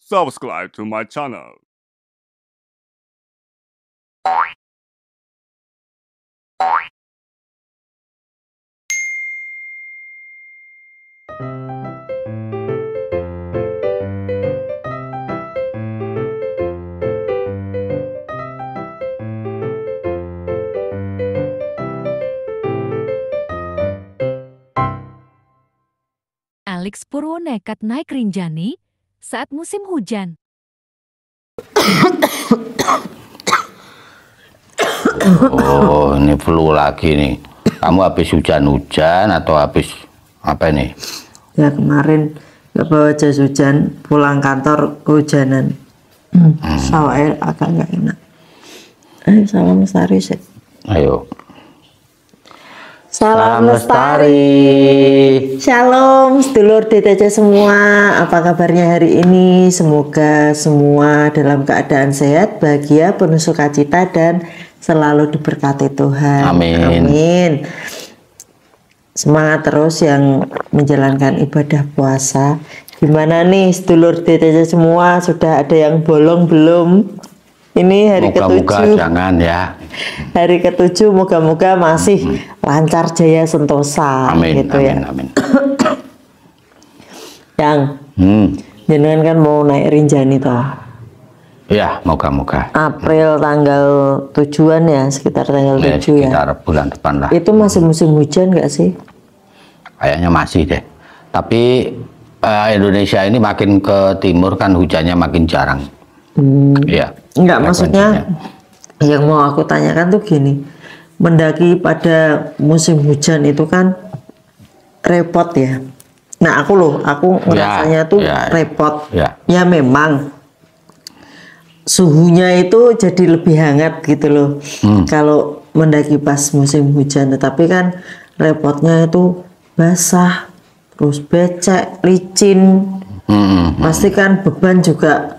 subscribe to my channel. Alex Purwo nekat naik Rinjani saat musim hujan. Oh, ini flu lagi nih. Kamu habis hujan-hujan atau habis apa nih? Ya kemarin nggak bawa jas hujan, pulang kantor kehujanan. Sawahnya agak nggak enak. Ayo salam lestari sih. Ayo. Salam lestari. Shalom sedulur DTC semua. Apa kabarnya hari ini? Semoga semua dalam keadaan sehat, bahagia, penuh sukacita dan selalu diberkati Tuhan. Amin. Amin. Semangat terus yang menjalankan ibadah puasa. Gimana nih sedulur DTC semua? Sudah ada yang bolong belum? Ini hari Moga-moga ke-7. jangan ya. Hari ke-7 moga-moga masih lancar jaya sentosa. Amin, gitu amin, ya. amin. Yang jenengan kan mau naik Rinjani toh. Ya, moga-moga. April tanggal 7-an ya, sekitar tanggal 7 ya. Sekitar bulan depan lah. Itu masih musim hujan nggak sih? Kayaknya masih deh. Tapi Indonesia ini makin ke timur kan hujannya makin jarang. Iya. Enggak, maksudnya yang mau aku tanyakan tuh gini. Mendaki pada musim hujan itu kan repot ya. Nah, aku ngerasanya tuh repot. Ya memang suhunya itu jadi lebih hangat gitu loh. Kalau mendaki pas musim hujan, tetapi kan repotnya itu basah, terus becek, licin. Pasti kan beban juga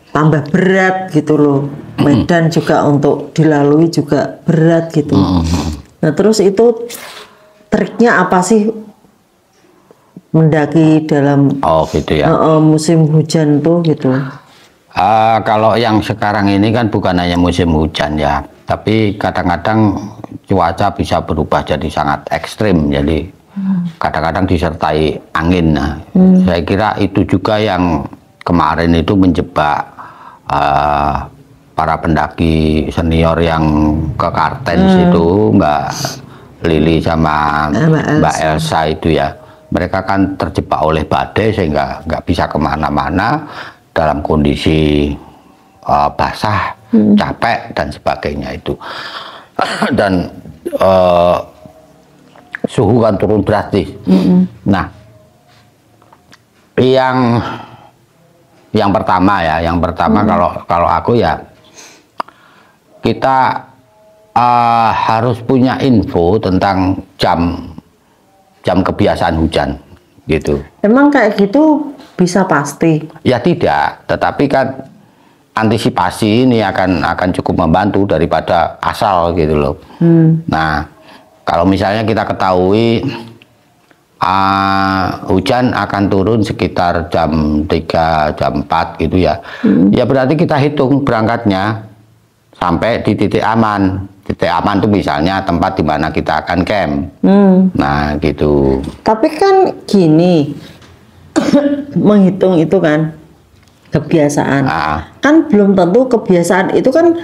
tambah berat gitu loh. Medan juga untuk dilalui juga berat gitu. Nah, terus itu triknya apa sih mendaki dalam gitu ya. Musim hujan tuh gitu? Kalau yang sekarang ini kan bukan hanya musim hujan ya, tapi kadang-kadang cuaca bisa berubah jadi sangat ekstrim. Jadi kadang-kadang disertai angin. Nah, saya kira itu juga yang kemarin itu menjebak para pendaki senior yang ke Kartens itu, Mbak Lili sama Mbak Elsa itu ya. Mereka kan terjebak oleh badai sehingga nggak bisa kemana-mana dalam kondisi basah, capek dan sebagainya itu. Dan suhu kan turun drastis. Nah, yang pertama kalau aku ya, kita harus punya info tentang jam kebiasaan hujan gitu. Emang kayak gitu bisa pasti? Ya tidak, tetapi kan antisipasi ini akan cukup membantu daripada asal gitu loh. Nah, kalau misalnya kita ketahui hujan akan turun sekitar jam 3, jam 4 gitu ya. Ya berarti kita hitung berangkatnya sampai di titik aman. Titik aman itu misalnya tempat di mana kita akan camp. Nah, gitu. Tapi kan gini, menghitung itu kan kebiasaan. Kan belum tentu kebiasaan itu kan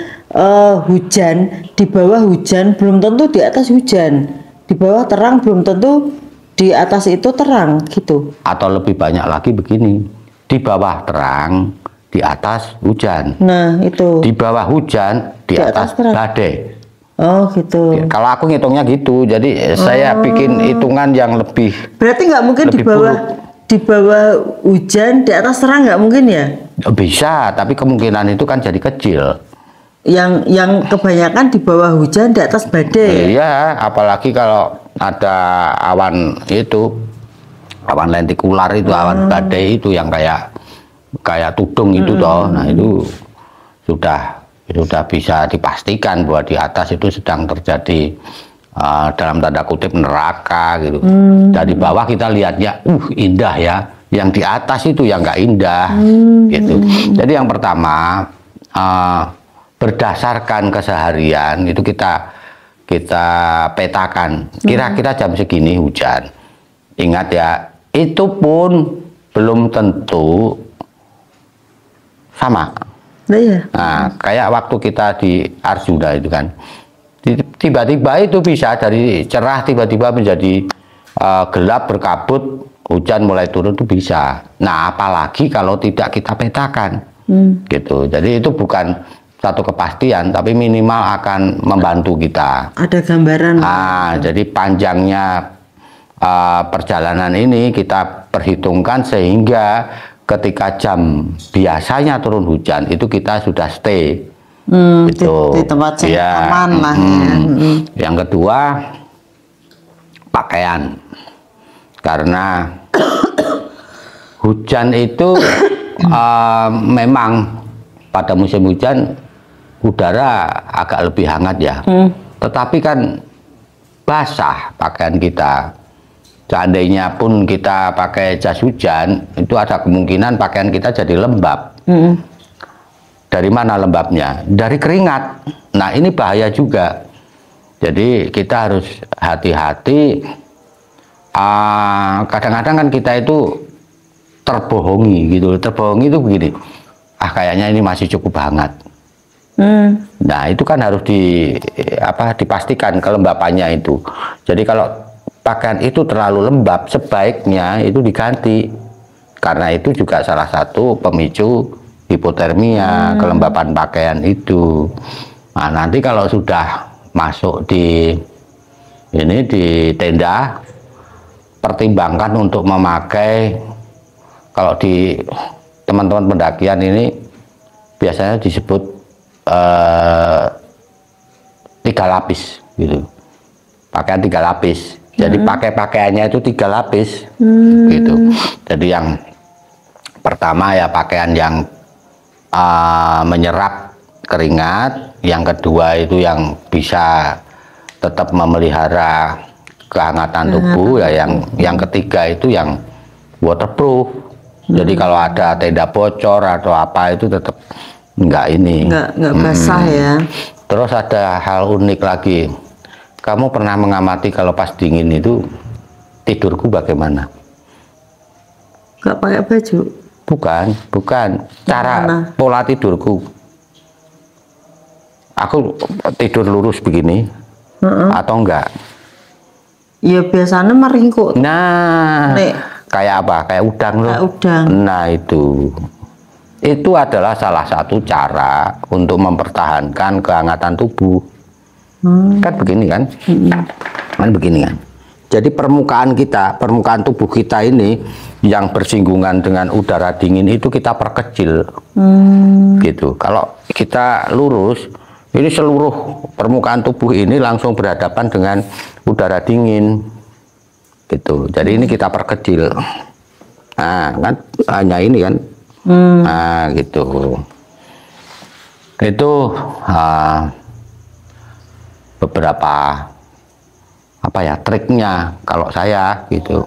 hujan, di bawah hujan belum tentu di atas hujan. Di bawah terang belum tentu di atas itu terang gitu. Atau lebih banyak lagi begini, di bawah terang, di atas hujan. Nah itu. Di bawah hujan, di atas badai. Oh gitu. Kalau aku ngitungnya gitu, jadi saya bikin hitungan yang lebih. Berarti nggak mungkin di bawah hujan, di atas terang nggak mungkin ya? Bisa, tapi kemungkinan itu kan jadi kecil. Yang kebanyakan di bawah hujan, di atas badai. Iya, apalagi kalau ada awan lentikular itu, awan badai itu yang kayak tudung itu toh. Nah, itu sudah bisa dipastikan bahwa di atas itu sedang terjadi dalam tanda kutip neraka gitu. Dari bawah kita lihatnya indah ya, yang di atas itu yang nggak indah gitu. Jadi yang pertama berdasarkan keseharian itu kita petakan kira-kira jam segini hujan. Ingat ya, itu pun belum tentu sama. Nah, kayak waktu kita di Arjuna itu kan, tiba-tiba itu bisa dari cerah tiba-tiba menjadi gelap berkabut, hujan mulai turun itu bisa. Nah, apalagi kalau tidak kita petakan, gitu. Jadi itu bukan satu kepastian, tapi minimal akan membantu kita. Ada gambaran. Nah, jadi panjangnya perjalanan ini kita perhitungkan sehingga ketika jam biasanya turun hujan itu kita sudah stay di tempat yang aman lah ya. Yang kedua, pakaian, karena hujan itu memang pada musim hujan udara agak lebih hangat ya, tetapi kan basah pakaian kita. Seandainya pun kita pakai jas hujan, itu ada kemungkinan pakaian kita jadi lembab. Dari mana lembabnya? Dari keringat. Nah, ini bahaya juga. Jadi kita harus hati-hati. Kadang-kadang kan kita itu terbohongi gitu. Terbohongi itu begini. Kayaknya ini masih cukup hangat. Nah, itu kan harus dipastikan kelembapannya itu. Jadi kalau pakaian itu terlalu lembab, sebaiknya itu diganti, karena itu juga salah satu pemicu hipotermia, kelembapan pakaian itu. Nah, nanti kalau sudah masuk di tenda, pertimbangkan untuk memakai, kalau di teman-teman pendakian ini biasanya disebut 3 lapis gitu, pakaian 3 lapis. Jadi pakai pakaiannya itu 3 lapis, gitu. Jadi yang pertama ya pakaian yang menyerap keringat, yang kedua itu yang bisa tetap memelihara kehangatan tubuh, ya yang ketiga itu yang waterproof. Jadi kalau ada tenda bocor atau apa itu tetap nggak basah ya. Terus ada hal unik lagi. Kamu pernah mengamati kalau pas dingin itu tidurku bagaimana? Gak pakai baju? Bukan. Cara pola tidurku. Aku tidur lurus begini atau enggak? Ya biasanya meringkuk. Nah, kayak apa? Kayak udang loh. Kayak udang. Nah itu adalah salah satu cara untuk mempertahankan kehangatan tubuh. Kan begini kan? Kan begini kan? Jadi permukaan tubuh kita ini yang bersinggungan dengan udara dingin itu kita perkecil, gitu. Kalau kita lurus, ini seluruh permukaan tubuh ini langsung berhadapan dengan udara dingin, gitu. Jadi ini kita perkecil. Nah, kan hanya ini kan? Nah, gitu. Itu beberapa triknya kalau saya gitu.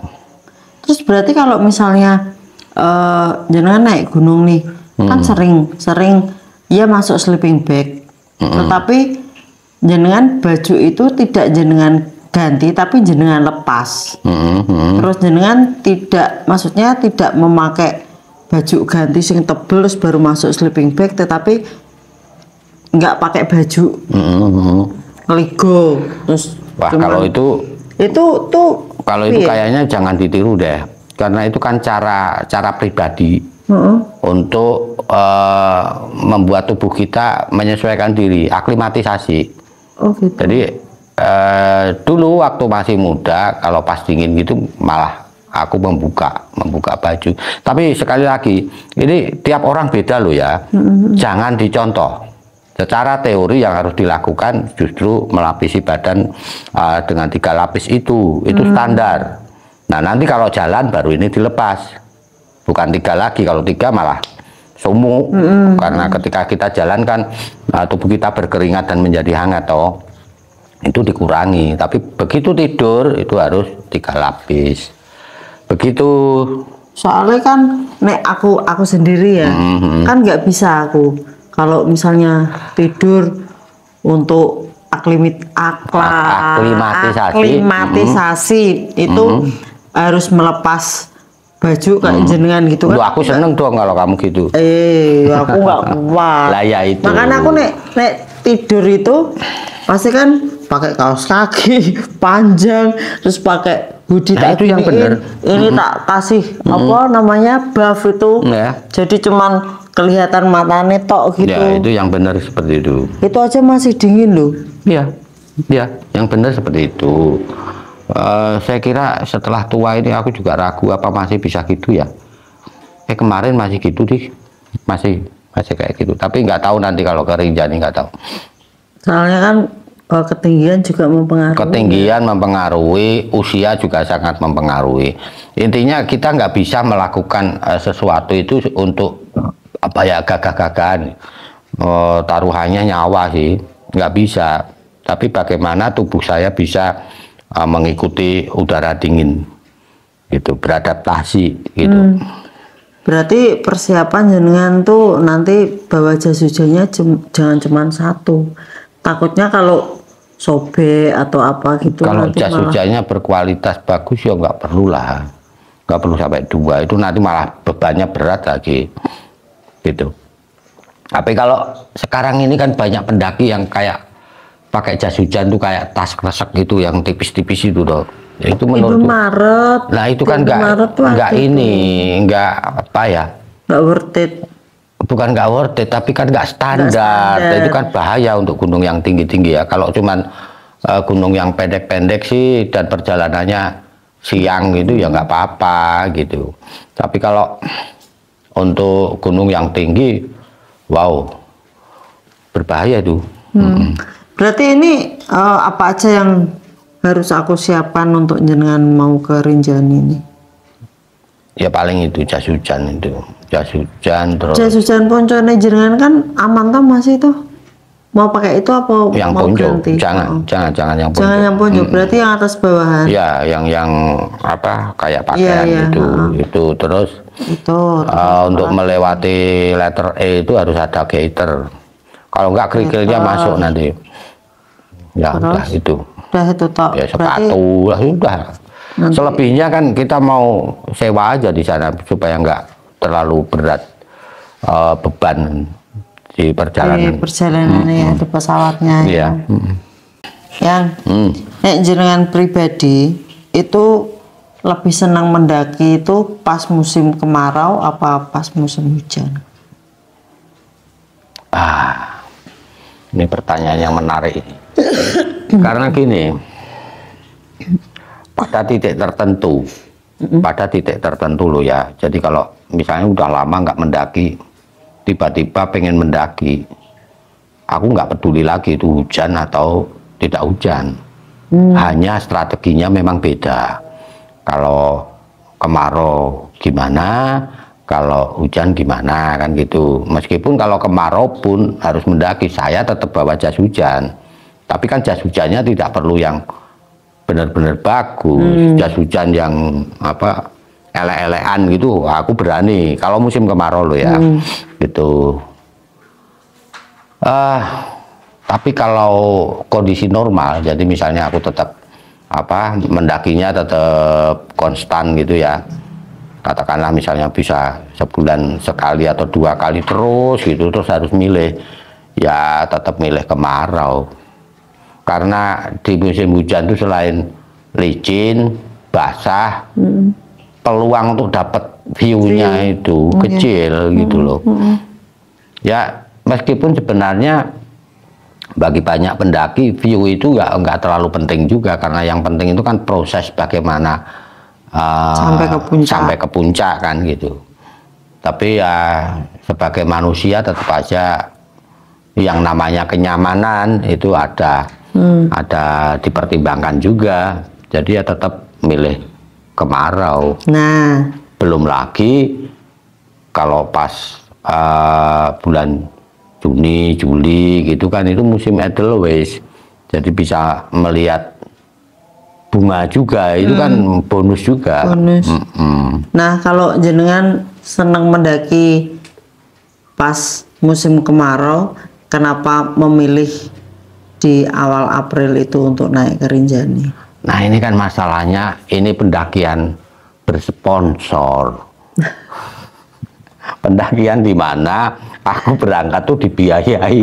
Terus berarti kalau misalnya jenengan naik gunung nih, kan sering ya masuk sleeping bag, tetapi jenengan baju itu tidak jenengan ganti tapi jenengan lepas. Terus jenengan maksudnya tidak memakai baju ganti sing tebel terus baru masuk sleeping bag, tetapi nggak pakai baju. Ligo terus. Wah, kalau itu kayaknya jangan ditiru deh, karena itu kan cara pribadi untuk membuat tubuh kita menyesuaikan diri, aklimatisasi. Gitu. Jadi dulu waktu masih muda kalau pas dingin gitu malah aku membuka baju. Tapi sekali lagi ini tiap orang beda loh ya, jangan dicontoh. Secara teori yang harus dilakukan justru melapisi badan dengan 3 lapis itu standar. Nah, nanti kalau jalan baru ini dilepas, bukan 3 lagi. Kalau 3 malah sumuk, karena ketika kita jalan kan tubuh kita berkeringat dan menjadi hangat toh, itu dikurangi. Tapi begitu tidur itu harus 3 lapis. Begitu Soalnya kan nek aku sendiri ya, kan nggak bisa aku kalau misalnya tidur untuk aklimatisasi itu harus melepas baju kayak jenengan gitu kan. Loh, aku seneng dong kalau kamu gitu. Aku nggak kuat. Lah ya itu. Makanya aku nek tidur itu pasti kan pakai kaos kaki panjang, terus pakai hoodie. Nah, itu yang bener. Ini tak kasih apa namanya buff itu. Jadi cuman kelihatan matanya tok gitu. Ya itu yang benar seperti itu. Itu aja masih dingin loh. Iya, yang benar seperti itu. Saya kira setelah tua ini aku juga ragu apa masih bisa gitu ya. Kemarin masih gitu sih, masih kayak gitu. Tapi nggak tahu nanti kalau ke Rinjani nggak tahu. Soalnya kan ketinggian juga mempengaruhi. Ketinggian mempengaruhi, usia juga sangat mempengaruhi. Intinya kita nggak bisa melakukan sesuatu itu untuk apa ya gagah-gagahan. Taruhannya nyawa sih, nggak bisa. Tapi bagaimana tubuh saya bisa mengikuti udara dingin, gitu, beradaptasi, gitu. Berarti persiapan jenengan tuh nanti bawa jas hujannya jangan cuma satu. Takutnya kalau sobek atau apa gitu. Kalau jas hujannya berkualitas bagus ya nggak perlu lah, nggak perlu sampai 2, itu nanti malah bebannya berat lagi, gitu. Tapi kalau sekarang ini kan banyak pendaki yang kayak pakai jas hujan tuh kayak tas kresek gitu yang tipis-tipis itu dong. Itu menurut Maret. Nah itu kan nggak apa ya? Nggak worth it. Bukan nggak worth it, tapi kan nggak standar. Itu kan bahaya untuk gunung yang tinggi-tinggi ya. Kalau cuman gunung yang pendek-pendek sih dan perjalanannya siang gitu ya nggak apa-apa gitu. Tapi kalau untuk gunung yang tinggi, wow, berbahaya tuh. Berarti ini apa aja yang harus aku siapkan untuk jenengan mau ke Rinjani ini? Ya paling itu jas hujan itu, jas hujan terus. Jas hujan poncone jenengan kan aman toh masih tuh? Mau pakai itu apa yang mau ponco? ganti? Jangan yang ponco. Jangan yang ponco, berarti yang atas bawahan. Ya, yang apa kayak pakaian itu terus. Itu. Untuk melewati letter E itu harus ada gaiter. Kalau enggak kerikilnya masuk nanti. Ya udah itu. Udah itu toh. Ya sepatu lah sudah. Selebihnya kan kita mau sewa aja di sana supaya enggak terlalu berat beban di perjalanan. Di perjalanannya ya, di pesawatnya. Iya. Yang nek jenengan pribadi itu lebih senang mendaki itu pas musim kemarau apa pas musim hujan? Ini pertanyaan yang menarik. Karena gini, pada titik tertentu loh ya. Jadi kalau misalnya udah lama nggak mendaki, tiba-tiba pengen mendaki, aku nggak peduli lagi itu hujan atau tidak hujan. Hanya strateginya memang beda. Kalau kemarau gimana, kalau hujan gimana, kan gitu. Meskipun kalau kemarau pun harus mendaki, saya tetap bawa jas hujan. Tapi kan jas hujannya tidak perlu yang benar-benar bagus. Jas hujan yang apa elek-elekan gitu, aku berani. Kalau musim kemarau loh ya, gitu. Tapi kalau kondisi normal, jadi misalnya aku tetap mendakinya tetap konstan gitu ya. Katakanlah misalnya bisa sebulan sekali atau 2 kali terus gitu, terus harus milih, ya tetap milih kemarau. Karena di musim hujan itu selain licin, basah, peluang untuk dapat view-nya itu kecil gitu loh. Ya meskipun sebenarnya bagi banyak pendaki view itu nggak terlalu penting juga, karena yang penting itu kan proses bagaimana sampai ke puncak kan gitu. Tapi ya sebagai manusia tetap aja yang namanya kenyamanan itu ada dipertimbangkan juga. Jadi ya tetap milih kemarau. Nah, belum lagi kalau pas bulan Juni, Juli gitu kan, itu musim Edelweiss. Jadi bisa melihat bunga juga, itu kan bonus juga. Bonus. Nah, kalau jenengan senang mendaki pas musim kemarau, kenapa memilih di awal April itu untuk naik ke Rinjani? Nah, ini kan masalahnya, ini pendakian bersponsor. Pendakian di mana aku berangkat tuh dibiayai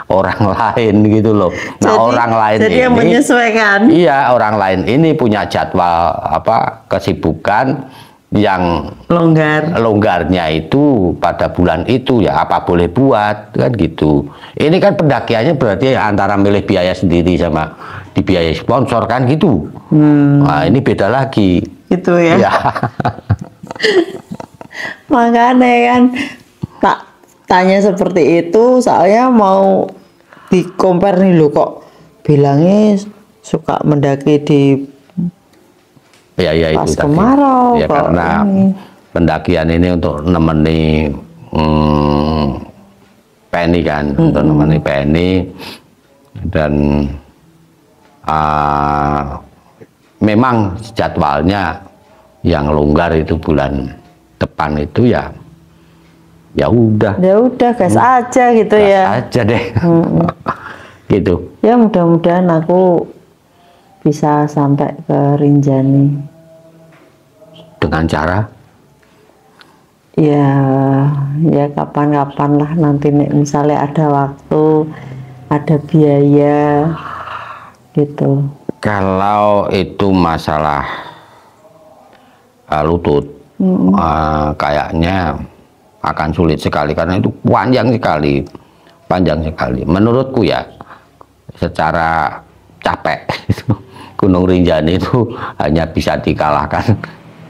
orang lain gitu loh. Nah, jadi, orang lain jadi ini yang menyesuaikan. Iya, orang lain ini punya jadwal kesibukan yang longgarnya itu pada bulan itu, ya apa boleh buat kan gitu. Ini kan pendakiannya berarti antara milih biaya sendiri sama dibiayai sponsor kan gitu. Nah, ini beda lagi. Gitu ya. Ya. Makanya kan tak tanya seperti itu, soalnya mau di compare nih lo, kok bilangnya suka mendaki di Ya pas itu kemarau. Ya karena pendakian ini untuk nemeni Penny kan, untuk nemeni Penny, dan memang jadwalnya yang longgar itu bulan depan itu ya udah gas aja gitu, gas ya aja deh. Gitu ya, mudah-mudahan aku bisa sampai ke Rinjani dengan cara ya kapan-kapan lah nanti nih, misalnya ada waktu, ada biaya gitu. Kalau itu masalah lutut, kayaknya akan sulit sekali karena itu panjang sekali menurutku ya. Secara capek Gunung Rinjani itu hanya bisa dikalahkan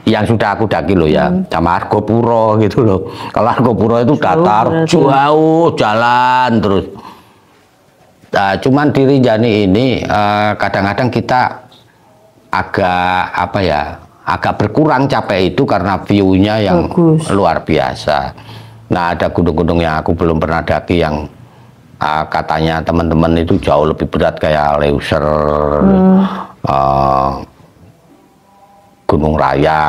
yang sudah aku daki loh ya, sama Argopuro gitu loh. Kalau Argopuro itu datar jauh jalan terus. Cuman di Rinjani ini kadang-kadang kita agak berkurang capek itu karena view-nya yang luar biasa. Nah, ada gunung-gunung yang aku belum pernah daki yang katanya teman-teman itu jauh lebih berat, kayak Leuser, Gunung Raya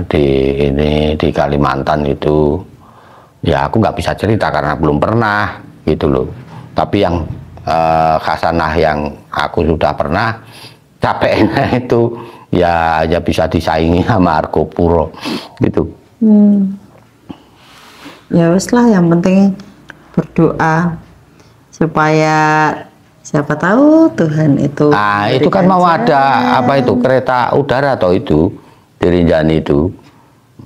di Kalimantan itu. Ya aku nggak bisa cerita karena belum pernah gitu loh. Tapi yang khasanah yang aku sudah pernah, capeknya itu ya bisa disaingi sama Argopuro gitu. Ya wes lah, yang penting berdoa supaya siapa tahu Tuhan itu. Nah, itu kan mau ada kereta udara atau itu di Rinjani itu.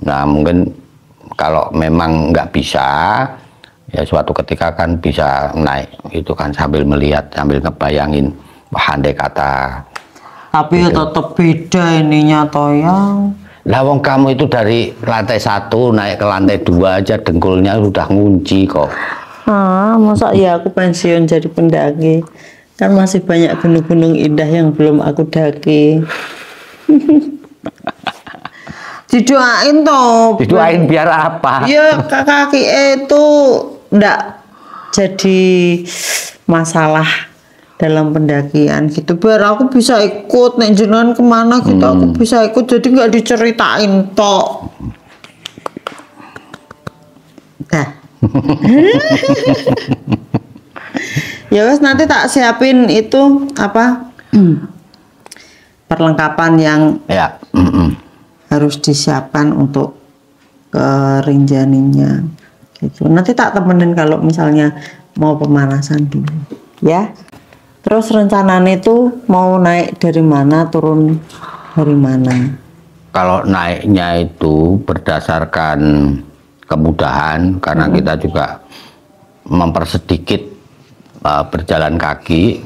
Nah, mungkin kalau memang nggak bisa, ya suatu ketika kan bisa naik itu kan sambil melihat, sambil ngebayangin andai kata. Tapi gitu. Tetap beda ininya toh yang. Lah wong kamu itu dari lantai 1 naik ke lantai 2 aja dengkulnya udah ngunci kok. Masa ya aku pensiun jadi pendaki? Kan masih banyak gunung-gunung indah yang belum aku daki. Didoain toh. Didoain biar apa? Ya kaki itu ndak jadi masalah dalam pendakian gitu, biar aku bisa ikut nek jenengan kemana gitu, aku bisa ikut, jadi nggak diceritain tok. Ya wes, nanti tak siapin itu perlengkapan yang harus disiapkan untuk ke Rinjaninya gitu. Nanti tak temenin kalau misalnya mau pemanasan dulu ya. Terus rencananya itu mau naik dari mana, turun dari mana? Kalau naiknya itu berdasarkan kemudahan, karena kita juga mempersedikit berjalan kaki,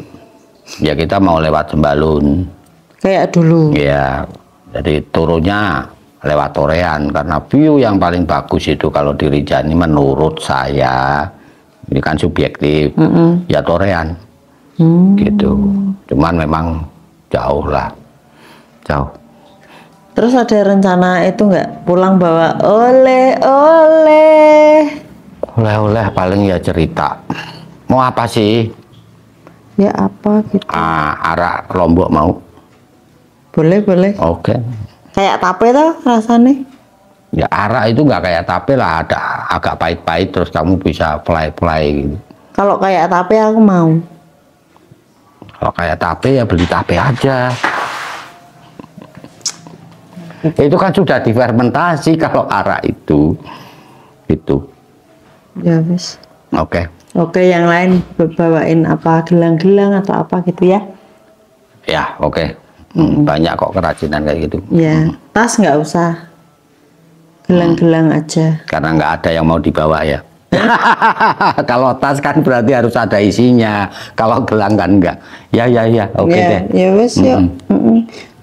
ya kita mau lewat Sembalun. Kayak dulu? Ya, jadi turunnya lewat Torean, karena view yang paling bagus itu kalau di Rinjani menurut saya, ini kan subjektif, ya Torean. Gitu, cuman memang jauh. Terus ada rencana itu nggak pulang bawa oleh-oleh paling ya cerita. Mau apa sih? Ya apa gitu? Arak Lombok mau. Boleh, boleh. Oke. Kayak tape tuh rasanya. Ya arak itu nggak kayak tape lah, ada agak pahit-pahit terus kamu bisa fly gitu. Kalau kayak tape aku mau. Kalau kayak tape ya beli tape aja. Itu kan sudah difermentasi kalau arak itu. Gitu. Ya wis. Oke. Oke, yang lain bawain apa, gelang-gelang atau apa gitu ya? Ya, oke. Banyak kok kerajinan kayak gitu. Ya, tas nggak usah. Gelang-gelang aja. Karena nggak ada yang mau dibawa ya. Kalau tas kan berarti harus ada isinya. Kalau gelang kan enggak. Ya, oke Ya, deh. ya wes yuk.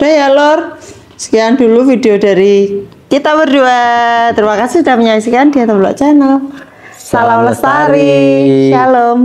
Udah ya Lor. Sekian dulu video dari kita berdua. Terima kasih sudah menyaksikan di Atta Vlog Channel. Salam lestari. Shalom.